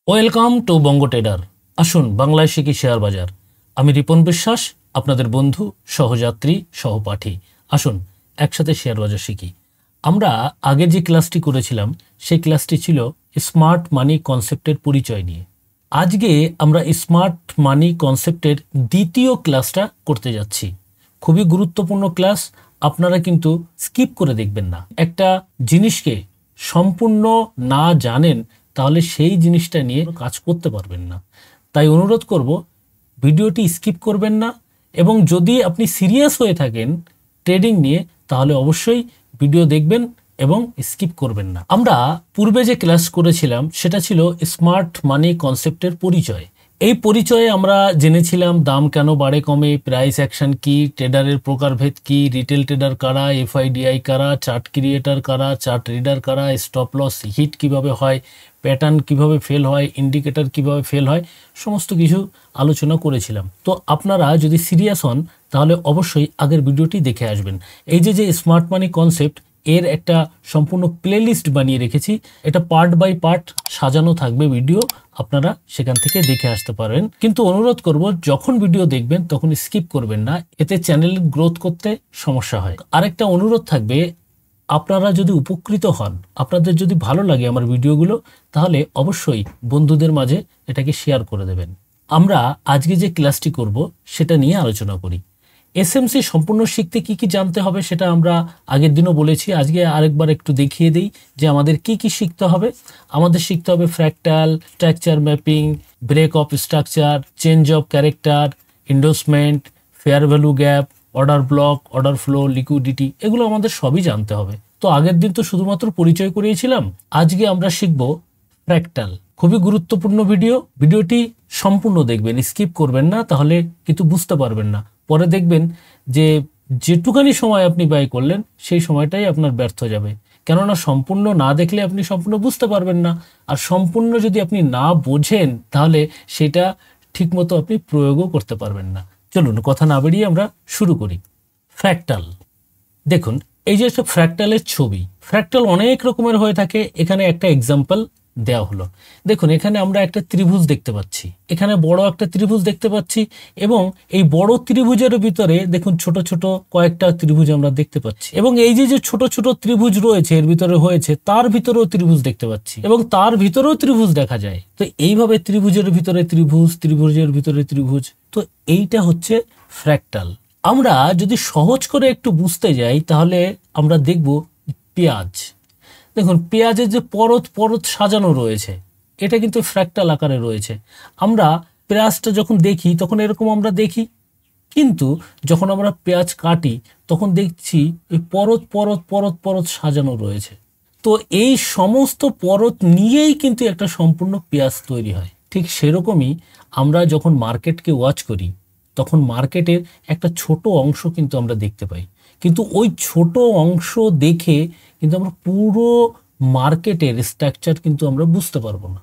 Welcome to Banga tedder. আসুন বাংলায় শিখি শেয়ার বাজার। আমি রিপন বিশ্বাস, আপনাদের বন্ধু, সহযাত্রী, সহপাঠী। আসুন একসাথে শেয়ার বাজার শিখি। আমরা আগে যে ক্লাসটি করেছিলাম সেই ক্লাসটি ছিল স্মার্ট মানি কনসেপ্টের পরিচয় নিয়ে। আজকে আমরা স্মার্ট মানি কনসেপ্টের দ্বিতীয় ক্লাসটা করতে যাচ্ছি। খুবই গুরুত্বপূর্ণ ক্লাস, আপনারা কিন্তু স্কিপ করে দেখবেন না। একটা জিনিসকে সম্পূর্ণ না জানেন তাহলে সেই জিনিসটা নিয়ে কাজ করতে পারবেন না। তাই অনুরোধ করব, ভিডিওটি স্কিপ করবেন না, এবং যদি আপনি সিরিয়াস হয়ে থাকেন ট্রেডিং নিয়ে তাহলে অবশ্যই ভিডিও দেখবেন এবং স্কিপ করবেন না। আমরা পূর্বে যে ক্লাস করেছিলাম সেটা ছিল স্মার্ট মানি কনসেপ্টের পরিচয়। এই পরিচয়ে আমরা জেনেছিলাম দাম কেন বাড়ে কমে, প্রাইস অ্যাকশন কি, ট্রেডারের প্রকারভেদ কি, রিটেল ট্রেডার কারা, এফআইডিআই কারা, চার্ট ক্রিয়েটার কারা, চার্ট রিডার কারা, স্টপ লস হিট কিভাবে হয়, প্যাটার্ন কিভাবে ফেল হয়, ইন্ডিকেটর কিভাবে ফেল হয়, সমস্ত কিছু আলোচনা করেছিলাম। তো আপনারা যদি সিরিয়াস হন তাহলে অবশ্যই আগের ভিডিওটি দেখে আসবেন। এই যে স্মার্ট মানি কনসেপ্ট, এর একটা সম্পূর্ণ প্লেলিস্ট বানিয়ে রেখেছি। এটা পার্ট বাই পার্ট সাজানো থাকবে ভিডিও, আপনারা সেখান থেকে দেখে আসতে পারেন। কিন্তু অনুরোধ করব, যখন ভিডিও দেখবেন তখন স্কিপ করবেন না, এতে চ্যানেল গ্রোথ করতে সমস্যা হয়। আরেকটা অনুরোধ থাকবে, আপনারা যদি উপকৃত হন, আপনাদের যদি ভালো লাগে আমার ভিডিওগুলো, তাহলে অবশ্যই বন্ধুদের মাঝে এটাকে শেয়ার করে দেবেন। আমরা আজকে যে ক্লাসটি করব সেটা নিয়ে আলোচনা করি। এসএমসি সম্পূর্ণ শিখতে কি কি জানতে হবে সেটা আমরা আগের দিনও বলেছি। আজকে আরেকবার একটু দেখিয়ে দিই যে আমাদের কি কি শিখতে হবে। আমাদের শিখতে হবে fractal, structure mapping, break of structure, change of character, inducement, fair value gap, order block, order flow, liquidity, এগুলো আমাদের সবই জানতে হবে। তো আগের দিন তো শুধুমাত্র পরিচয় করিয়েছিলাম, আজকে আমরা শিখব ফ্র্যাক্টাল। খুবই গুরুত্বপূর্ণ ভিডিও, ভিডিওটি সম্পূর্ণ দেখবেন, স্কিপ করবেন না, তাহলে কিন্তু বুঝতে পারবেন না। পরে দেখবেন যে যেটুকানি সময় আপনি ব্যয় করলেন সেই সময়টাই আপনার ব্যর্থ যাবে, কেননা সম্পূর্ণ না দেখলে আপনি সম্পূর্ণ বুঝতে পারবেন না। আর সম্পূর্ণ যদি আপনি না বোঝেন তাহলে সেটা ঠিকমতো আপনি প্রয়োগও করতে পারবেন না। চলুন কথা না বেরিয়ে আমরা শুরু করি। ফ্র্যাক্টাল, দেখুন এই যে একটা ফ্র্যাক্টালের ছবি। ফ্র্যাক্টাল অনেক রকমের হয়ে থাকে, এখানে একটা এক্সাম্পল দেওয়া হলো। দেখুন এখানে আমরা একটা ত্রিভুজ দেখতে পাচ্ছি, এখানে বড় একটা ত্রিভুজ দেখতে পাচ্ছি, এবং এই বড় ত্রিভুজের ভিতরে দেখুন ছোট ছোট কয়েকটা ত্রিভুজ আমরা দেখতে পাচ্ছি, এবং এই যে ছোট ছোট ত্রিভুজ রয়েছে এর ভিতরে হয়েছে, তার ভিতরেও ত্রিভুজ দেখতে পাচ্ছি, এবং তার ভিতরেও ত্রিভুজ দেখা যায়। তো এইভাবে ত্রিভুজের ভিতরে ত্রিভুজ, ত্রিভুজের ভিতরে ত্রিভুজ, তো এইটা হচ্ছে ফ্র্যাক্টাল। আমরা যদি সহজ করে একটু বুঝতে যাই তাহলে আমরা দেখব পেঁয়াজ। দেখুন পেঁয়াজের যে পরত পরত সাজানো রয়েছে, এটা কিন্তু ফ্র্যাক্টাল আকারে রয়েছে। আমরা পেঁয়াজটা যখন দেখি তখন এরকম আমরা দেখি, কিন্তু যখন আমরা পেঁয়াজ কাটি তখন দেখছি এই পরত পরত পরত পরত সাজানো রয়েছে। তো এই সমস্ত পরত নিয়েই কিন্তু একটা সম্পূর্ণ পেঁয়াজ তৈরি হয়। ঠিক সেরকমই আমরা যখন মার্কেটকে ওয়াচ করি তখন মার্কেটের একটা ছোট অংশ কিন্তু আমরা দেখতে পাই, কিন্তু ওই ছোট অংশ দেখে কিন্তু আমরা পুরো মার্কেটের স্ট্রাকচার কিন্তু আমরা বুঝতে পারবো না।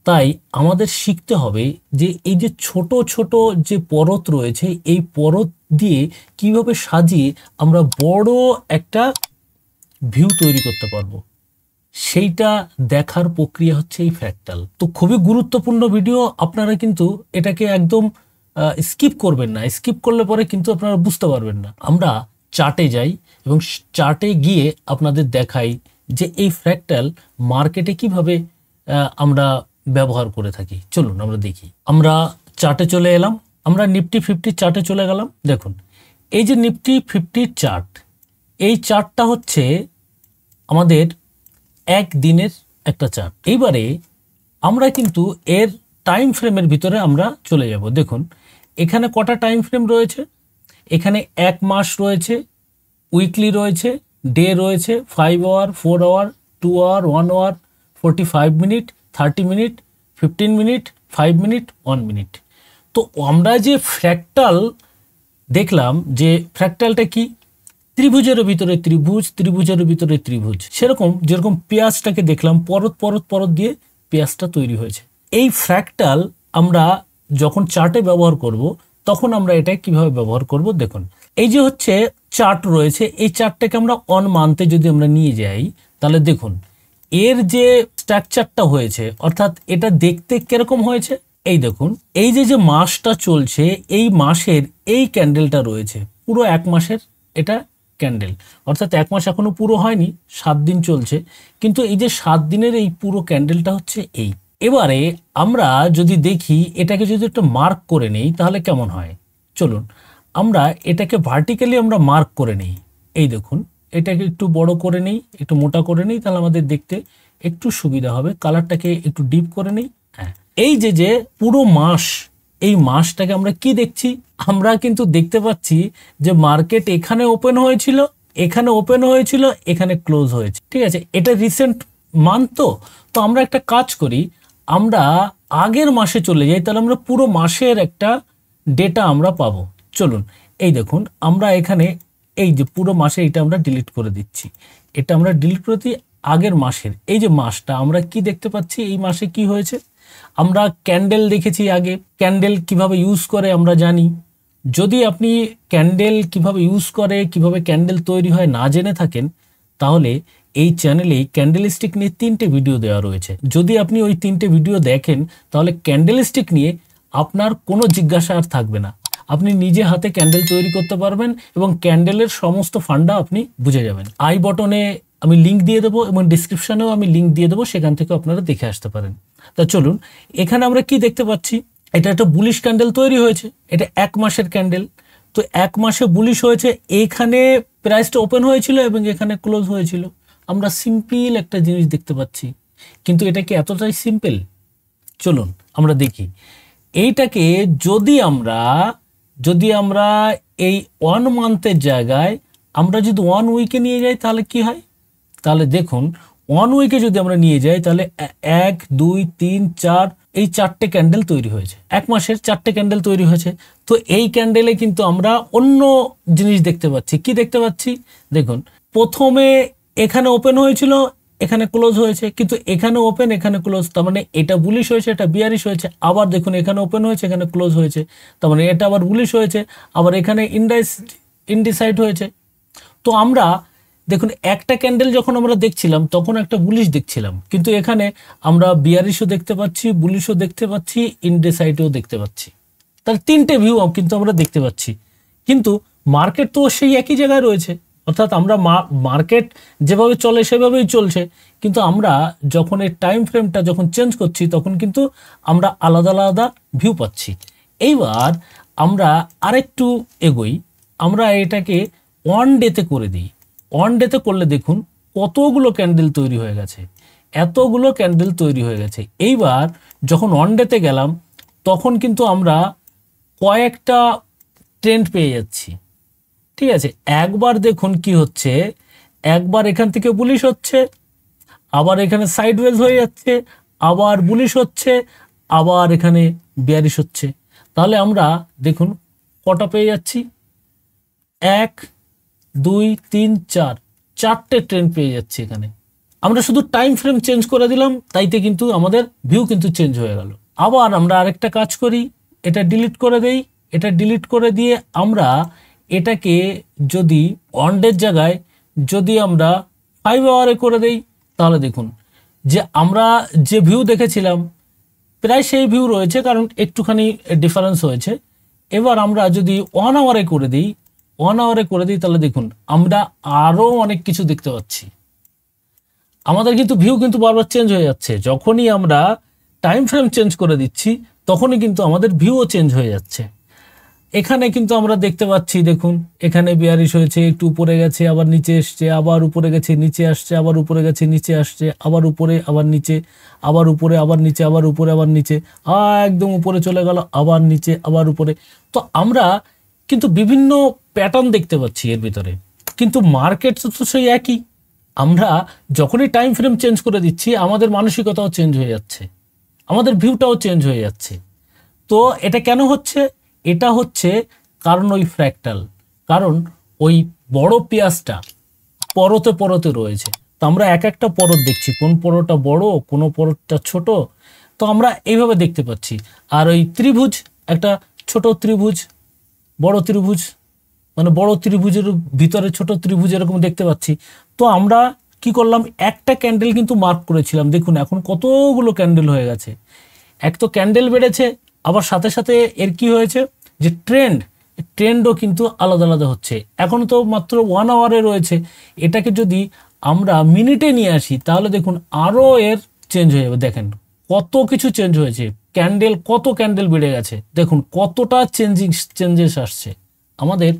তাই আমাদের শিখতে হবে যে এই যে ছোট ছোট যে পরত রয়েছে, এই পরত দিয়ে কিভাবে সাজিয়ে আমরা বড় একটা ভিউ তৈরি করতে পারবো, সেইটা দেখার প্রক্রিয়া হচ্ছে এই ফ্র্যাক্টাল। তো খুবই গুরুত্বপূর্ণ ভিডিও, আপনারা কিন্তু এটাকে একদম স্কিপ করবেন না। স্কিপ করলে পরে কিন্তু আপনারা বুঝতে পারবেন না। আমরা চার্টে যাই এবং চার্টে গিয়ে আপনাদের দেখাই যে এই ফ্র্যাক্টাল মার্কেটে কিভাবে আমরা ব্যবহার করে থাকি। চলুন আমরা দেখি। আমরা চার্টে চলে এলাম, আমরা নিফটি 50 চার্টে চলে গেলাম। দেখুন এই যে নিফটি 50 চার্ট, এই চার্টটা হচ্ছে আমাদের একদিনের একটা চার্ট। এইবারে আমরা কিন্তু এর টাইম ফ্রেমের ভিতরে আমরা চলে যাব। দেখুন এখানে কটা টাইম ফ্রেম রয়েছে, এখানে 1 মাস রয়েছে, উইকলি রয়েছে, ডে রয়েছে, 5 hour, 4 hour, 2 hour, 1 hour, 45 minute, 30 minute, 15 minute, 5 minute, 1 minute. তো আমরা যে ফ্র্যাক্টাল দেখলাম, যে ফ্র্যাক্টালটা কি, ত্রিভুজের ভিতরে ত্রিভুজ, ত্রিভুজের ভিতরে ত্রিভুজ, সেরকম যেরকম পেঁয়াজটাকে দেখলাম পরত পরত পরত দিয়ে পেঁয়াজটা তৈরি হয়েছে। এই ফ্র্যাক্টাল আমরা যখন চার্টে ব্যবহার করব তখন আমরা এটা কিভাবে ব্যবহার করব। দেখুন এই যে হচ্ছে চার্ট রয়েছে, এই চার্টটাকে আমরা 1 মান্থে যদি আমরা নিয়ে যাই তাহলে দেখুন এর যে স্ট্রাকচারটা হয়েছে, অর্থাৎ এটা দেখতে কিরকম হয়েছে, এই দেখুন, এই যে মাসটা চলছে, এই মাসের এই ক্যান্ডেলটা রয়েছে পুরো 1 মাসের এটা ক্যান্ডেল, অর্থাৎ 1 মাস এখনো পুরো হয়নি, 7 দিন চলছে, কিন্তু এই যে 7 দিনের এই পুরো ক্যান্ডেলটা হচ্ছে এই। এবারে আমরা যদি দেখি এটাকে যদি একটু মার্ক করে নেই তাহলে কেমন হয়, চলুন আমরা এটাকে ভার্টিক্যালি আমরা মার্ক করে নেই। এই দেখুন, এটাকে একটু বড় করে নেই, একটু মোটা করে নেই, তাহলে আমাদের দেখতে একটু সুবিধা হবে। কালারটাকে একটু ডিপ করে নেই। হ্যাঁ, এই যে পুরো মাস, এই মাসটাকে আমরা কি দেখছি, আমরা কিন্তু দেখতে পাচ্ছি যে মার্কেট এখানে ওপেন হয়েছিল, এখানে ওপেন হয়েছিল, এখানে ক্লোজ হয়েছে। ঠিক আছে, এটা রিসেন্ট মান্থ। তো আমরা একটা কাজ করি, আমরা আগের মাসে চলে যাই, তাহলে আমরা পুরো মাসের একটা ডেটা আমরা পাবো। চলুন, এই দেখুন, আমরা এখানে এই যে পুরো মাসে এটা আমরা ডিলিট করে দিচ্ছি, এটা আমরা ডিলিট করে দিই। আগের মাসের এই যে মাসটা আমরা কি দেখতে পাচ্ছি, এই মাসে কি হয়েছে, আমরা ক্যান্ডেল দেখেছি আগে, ক্যান্ডেল কিভাবে ইউজ করে আমরা জানি। যদি আপনি ক্যান্ডেল কিভাবে ইউজ করে, কিভাবে ক্যান্ডেল তৈরি হয় না জেনে থাকেন, তাহলে এই চ্যানেলে ক্যান্ডেলস্টিক নিয়ে 3টে ভিডিও দেওয়া রয়েছে। যদি আপনি ওই 3টে ভিডিও দেখেন, তাহলে ক্যান্ডেলস্টিক নিয়ে আপনার কোনো জিজ্ঞাসা আর থাকবে না। আপনি নিজে হাতে ক্যান্ডেল তৈরি করতে পারবেন এবং ক্যান্ডেলের সমস্ত ফান্ডা আপনি বুঝে যাবেন। আই বটনে আমি লিঙ্ক দিয়ে দেবো এবং ডিসক্রিপশনেও আমি লিঙ্ক দিয়ে দেবো, সেখান থেকে আপনারা দেখে আসতে পারেন। তা চলুন, এখানে আমরা কি দেখতে পাচ্ছি, এটা একটা বুলিশ ক্যান্ডেল তৈরি হয়েছে, এটা 1 মাসের ক্যান্ডেল। তো 1 মাসে বুলিশ হয়েছে, এখানে প্রাইসটা ওপেন হয়েছিল এবং এখানে ক্লোজ হয়েছিল। আমরা সিম্পল একটা জিনিস দেখতে পাচ্ছি, কিন্তু এটা কি এতটাই সিম্পল? চলুন আমরা দেখি এইটাকে। যদি আমরা এই 1 মান্থের জায়গায় আমরা যদি 1 উইকে নিয়ে যাই তাহলে কি হয়, তাহলে দেখুন 1 উইকে যদি আমরা নিয়ে যাই তাহলে 1 2 3 4 এই 4টে ক্যান্ডেল তৈরি হয়েছে, 1 মাসের 4টে ক্যান্ডেল তৈরি হয়েছে। তো এই ক্যান্ডেলে কিন্তু আমরা অন্য জিনিস দেখতে পাচ্ছি। কি দেখতে পাচ্ছি, দেখুন, প্রথমে এখানে ওপেন হয়েছিল, এখানে ক্লোজ হয়েছে, কিন্তু এখানে ওপেন, এখানে ক্লোজ, তার মানে এটা বুলিশ হয়েছে, এটা বিয়ারিশ হয়েছে। আবার দেখুন, এখানে ওপেন হয়েছে, এখানে ক্লোজ হয়েছে, তার মানে এটা আবার বুলিশ হয়েছে, আবার এখানে ইনডিসাইড হয়েছে। তো আমরা দেখুন, একটা ক্যান্ডেল যখন আমরা দেখছিলাম তখন একটা বুলিশ দেখছিলাম, কিন্তু এখানে আমরা বিয়ারিশও দেখতে পাচ্ছি, বুলিশও দেখতে পাচ্ছি, ইনডিসাইডও দেখতে পাচ্ছি। তাহলে 3টে ভিউ কিন্তু আমরা দেখতে পাচ্ছি, কিন্তু মার্কেট তো সেই একই জায়গায় রয়েছে। অর্থাৎ আমরা মার্কেট যেভাবে চলে সেভাবেই চলছে, কিন্তু আমরা যখন এই টাইম ফ্রেমটা যখন চেঞ্জ করছি তখন কিন্তু আমরা আলাদা আলাদা ভিউ পাচ্ছি। এইবার আমরা আরেকটু এগোই, আমরা এটাকে 1 ডেতে করে দিই। 1 ডেতে করলে দেখুন কতগুলো ক্যান্ডেল তৈরি হয়ে গেছে, এতগুলো ক্যান্ডেল তৈরি হয়ে গেছে। এইবার যখন 1 ডেতে গেলাম তখন কিন্তু আমরা কয়েকটা ট্রেন্ড পেয়ে যাচ্ছি। ঠিক আছে, একবার দেখুন কি হচ্ছে, একবার এখান থেকে বুলিশ হচ্ছে, আবার এখানে সাইডওয়েজ হয়ে যাচ্ছে, আবার বুলিশ হচ্ছে, আবার এখানে বিয়ারিশ হচ্ছে। তাহলে আমরা দেখুন কটা পেয়ে যাচ্ছি, 1 2 3 4 4টে ট্রেন্ড পেয়ে যাচ্ছি এখানে। আমরা শুধু টাইম ফ্রেম চেঞ্জ করে দিলাম, তাইতে কিন্তু আমাদের ভিউ কিন্তু চেঞ্জ হয়ে গেল। আবার আমরা আরেকটা কাজ করি, এটা ডিলিট করে দেই। এটা ডিলিট করে দিয়ে আমরা এটাকে যদি 1 ডের জায়গায় যদি আমরা 5 আওয়ারে করে দেই, তাহলে দেখুন যে আমরা যে ভিউ দেখেছিলাম প্রায় সেই ভিউ রয়েছে, কারণ একটুখানি ডিফারেন্স হয়েছে। এবার আমরা যদি 1 আওয়ারে করে দিই, 1 আওয়ারে করে দিই, তাহলে দেখুন আমরা আরও অনেক কিছু দেখতে পাচ্ছি। আমাদের কিন্তু ভিউ কিন্তু বারবার চেঞ্জ হয়ে যাচ্ছে। যখনই আমরা টাইম ফ্রেম চেঞ্জ করে দিচ্ছি তখনই কিন্তু আমাদের ভিউও চেঞ্জ হয়ে যাচ্ছে। এখানে কিন্তু আমরা দেখতে পাচ্ছি, দেখুন এখানে বিয়ারিশ হয়েছে, একটু উপরে গেছে, আবার নিচে এসছে, আবার উপরে গেছে, নিচে আসছে, আবার উপরে গেছে, নিচে আসছে, আবার উপরে, আবার নিচে, আবার উপরে, আবার নিচে, আবার উপরে, আবার নিচে, একদম উপরে চলে গেল, আবার নিচে, আবার উপরে। তো আমরা কিন্তু বিভিন্ন প্যাটার্ন দেখতে পাচ্ছি এর ভিতরে, কিন্তু মার্কেট তো সেই একই। আমরা যখনই টাইম ফ্রেম চেঞ্জ করে দিচ্ছি আমাদের মানসিকতাও চেঞ্জ হয়ে যাচ্ছে, আমাদের ভিউটাও চেঞ্জ হয়ে যাচ্ছে। তো এটা কেন হচ্ছে? এটা হচ্ছে কারণ ওই ফ্র্যাক্টাল, কারণ ওই বড় পেঁয়াজটা পরতে পরতে রয়েছে। তো আমরা এক একটা পরত দেখছি, কোন পরতটা বড়, কোন পরতটা ছোট, তো আমরা এইভাবে দেখতে পাচ্ছি। আর ওই ত্রিভুজ, একটা ছোট ত্রিভুজ, বড় ত্রিভুজ, মানে বড় ত্রিভুজের ভিতরে ছোট ত্রিভুজ এরকম দেখতে পাচ্ছি। তো আমরা কি করলাম, একটা ক্যান্ডেল কিন্তু মার্ক করেছিলাম, দেখুন এখন কতগুলো ক্যান্ডেল হয়ে গেছে। এক তো ক্যান্ডেল বেড়েছে, আবার সাথে সাথে এর কি হয়েছে যে ট্রেন্ডও কিন্তু আলাদা আলাদা হচ্ছে। এখন তো মাত্র 1 আওয়ারে রয়েছে, এটাকে যদি আমরা মিনিটে নিয়ে আসি তাহলে দেখুন আরও এর চেঞ্জ হয়ে যাবে। দেখেন কত কিছু চেঞ্জ হয়েছে, কত ক্যান্ডেল বেড়ে গেছে, দেখুন কতটা চেঞ্জেস আসছে। আমাদের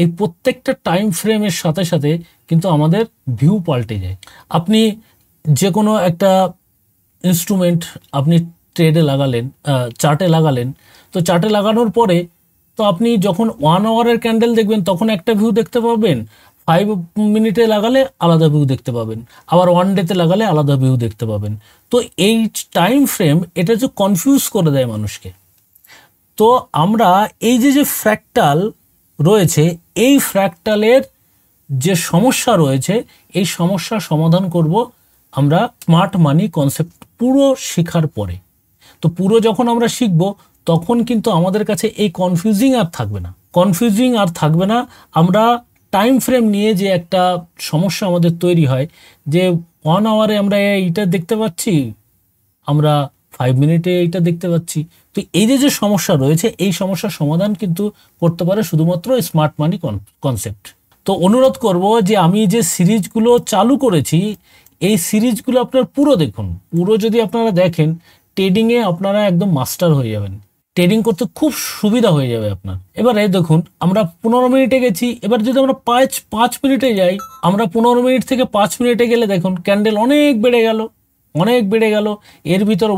এই প্রত্যেকটা টাইম ফ্রেমের সাথে সাথে কিন্তু আমাদের ভিউ পাল্টে যায়। আপনি যে কোনো একটা ইনস্ট্রুমেন্ট আপনি ট্রেডে লাগালেন, চার্টে লাগালেন, তো চার্টে লাগানোর পরে তো আপনি যখন 1 আওয়ারের ক্যান্ডেল দেখবেন তখন একটা ভিউ দেখতে পাবেন, 5 মিনিটে লাগালে আলাদা ভিউ দেখতে পাবেন, আবার 1 ডেতে লাগালে আলাদা ভিউ দেখতে পাবেন। তো এই টাইম ফ্রেম এটা যে কনফিউজ করে দেয় মানুষকে। তো আমরা এই যে ফ্র্যাক্টাল রয়েছে, এই ফ্র্যাক্টালের যে সমস্যা রয়েছে, এই সমস্যার সমাধান করব আমরা স্মার্ট মানি কনসেপ্ট পুরো শেখার পরে। তো পুরো যখন আমরা শিখব তখন কিন্তু আমাদের কাছে এই কনফিউজিং আর থাকবে না। আমরা টাইম ফ্রেম নিয়ে যে একটা সমস্যা আমাদের তৈরি হয় যে 1 আওয়ারে আমরা এইটা দেখতে পাচ্ছি, আমরা 5 মিনিটে এইটা দেখতে পাচ্ছি। তো এই যে সমস্যা রয়েছে, এই সমস্যার সমাধান কিন্তু করতে পারে শুধুমাত্র স্মার্ট মানি কনসেপ্ট। তো অনুরোধ করব যে আমি যে সিরিজগুলো চালু করেছি, এই সিরিজগুলো আপনার পুরো দেখুন। পুরো যদি আপনারা দেখেন, ট্রেডিংয়ে আপনারা একদম মাস্টার হয়ে যাবেন, ট্রেডিং করতে খুব সুবিধা হয়ে যাবে আপনার। এবারে দেখুন আমরা 15 মিনিটে গেছি, এবার যদি আমরা 5 মিনিটে যাই, আমরা 15 মিনিট থেকে 5 মিনিটে গেলে দেখুন ক্যান্ডেল অনেক বেড়ে গেল। এর ভিতর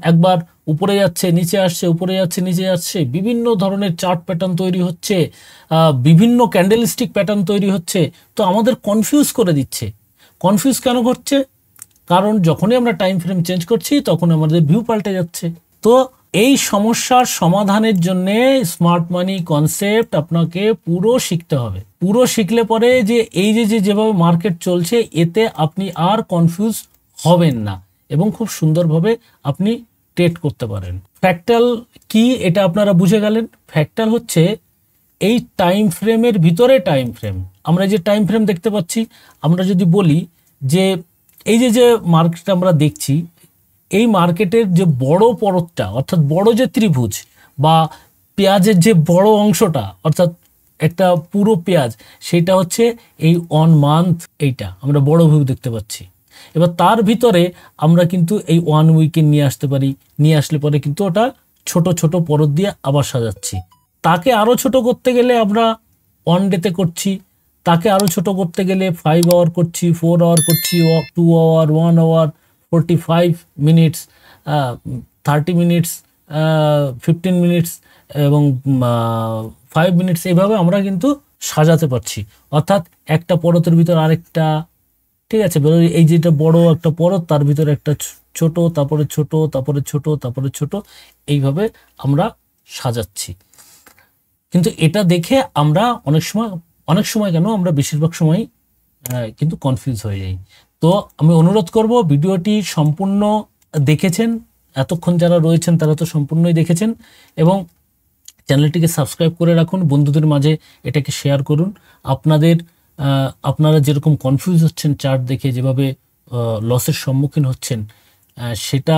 একবার উপরে যাচ্ছে নিচে আসছে, উপরে যাচ্ছে নিচে আসছে, বিভিন্ন ধরনের চার্ট প্যাটার্ন তৈরি হচ্ছে, বিভিন্ন ক্যান্ডেলস্টিক প্যাটার্ন তৈরি হচ্ছে। তো আমাদের কনফিউজ করে দিচ্ছে। কনফিউজ কেন করছে? কারণ যখনই আমরা টাইম ফ্রেম চেঞ্জ করছি তখন আমাদের ভিউ পাল্টে যাচ্ছে। তো এই সমস্যার সমাধানের জন্য স্মার্ট মানি কনসেপ্ট আপনাকে পুরো শিখতে হবে। পুরো শিখলে পরে যে এই যেভাবে মার্কেট চলছে, এতে আপনি আর কনফিউজ হবেন না এবং খুব সুন্দরভাবে আপনি ট্রেড করতে পারেন। ফ্র্যাক্টাল কি এটা আপনারা বুঝে গেলেন। ফ্র্যাক্টাল হচ্ছে এই টাইম ফ্রেমের ভিতরে টাইম ফ্রেম। আমরা যে টাইম ফ্রেম দেখতে পাচ্ছি, আমরা যদি বলি যে এই যে মার্কেট আমরা দেখছি, এই মার্কেটের যে বড় পরতটা, অর্থাৎ বড় যে ত্রিভুজ বা পেঁয়াজের যে বড় অংশটা, অর্থাৎ একটা পুরো পেঁয়াজ, সেটা হচ্ছে এই 1 মান্থ, এইটা আমরা বড় ভিউ দেখতে পাচ্ছি। এবার তার ভিতরে আমরা কিন্তু এই 1 উইকেন্ড নিয়ে আসতে পারি, নিয়ে আসলে পরে কিন্তু ওটা ছোট ছোট পরত দিয়ে আবার সাজাচ্ছি। তাকে আরও ছোট করতে গেলে আমরা 1 ডেতে করছি, তাকে আরও ছোট করতে গেলে 5 আওয়ার করছি, 4 আওয়ার করছি, 2 hour, 1 hour, 45 minutes, 30 minutes, 15 minutes এবং 5 মিনিটস, এইভাবে আমরা কিন্তু সাজাতে পারছি। অর্থাৎ একটা পরতের ভিতর আরেকটা, ঠিক আছে, এই যেটা বড় একটা পরত, তার ভিতরে একটা ছোট, তারপরে ছোট, তারপরে ছোট, তারপরে ছোট, এইভাবে আমরা সাজাচ্ছি। কিন্তু এটা দেখে আমরা অনেক সময় কেন, আমরা বেশিরভাগ সময় কিন্তু কনফিউজ হয়ে যাই। তো আমি অনুরোধ করব ভিডিওটি সম্পূর্ণ দেখেছেন, এতক্ষণ যারা রয়েছেন তারা তো সম্পূর্ণই দেখেছেন, এবং চ্যানেলটিকে সাবস্ক্রাইব করে রাখুন, বন্ধুদের মাঝে এটাকে শেয়ার করুন। আপনারা যেরকম কনফিউজ হচ্ছেন চার্ট দেখে, যেভাবে লসের সম্মুখীন হচ্ছেন, সেটা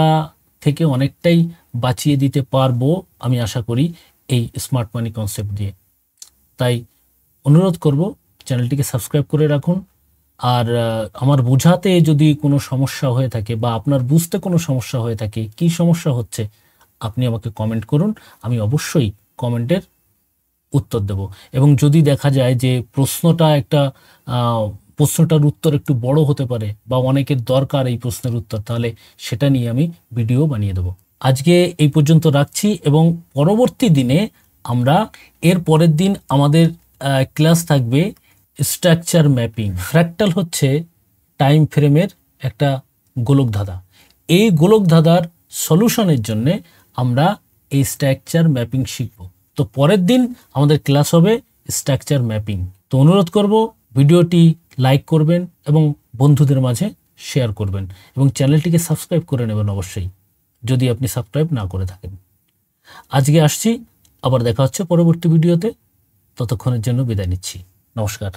থেকে অনেকটাই বাঁচিয়ে দিতে পারবো আমি আশা করি এই স্মার্ট মানি কনসেপ্ট দিয়ে। তাই অনুরোধ করব চ্যানেলটিকে সাবস্ক্রাইব করে রাখুন। আর আমার বোঝাতে যদি কোনো সমস্যা হয়ে থাকে বা আপনার বুঝতে কোনো সমস্যা হয়ে থাকে, কি সমস্যা হচ্ছে, আপনি আমাকে কমেন্ট করুন, আমি অবশ্যই কমেন্টের উত্তর দেব। এবং যদি দেখা যায় যে প্রশ্নটার উত্তর একটু বড় হতে পারে বা অনেকের দরকার এই প্রশ্নের উত্তর, তাহলে সেটা নিয়ে আমি ভিডিও বানিয়ে দেব। আজকে এই পর্যন্ত রাখছি, এবং পরবর্তী দিনে আমরা এর পরের দিন আমাদের ক্লাস থাকবে স্ট্রাকচার ম্যাপিং। ফ্র্যাক্টাল হচ্ছে টাইম ফ্রেমের একটা গোলকধাঁধা। এই গোলকধাঁধার সলিউশনের জন্য আমরা এই স্ট্রাকচার ম্যাপিং শিখব। তো পরের দিন আমাদের ক্লাস হবে স্ট্রাকচার ম্যাপিং। তো অনুরোধ করব ভিডিওটি লাইক করবেন এবং বন্ধুদের মাঝে শেয়ার করবেন, এবং চ্যানেলটিকে সাবস্ক্রাইব করে নেবেন অবশ্যই, যদি আপনি সাবস্ক্রাইব না করে থাকেন। আজকে আসছি, আবার দেখা হচ্ছে পরবর্তী ভিডিওতে। ততক্ষণের জন্য বিদায় নিচ্ছি। নমস্কার।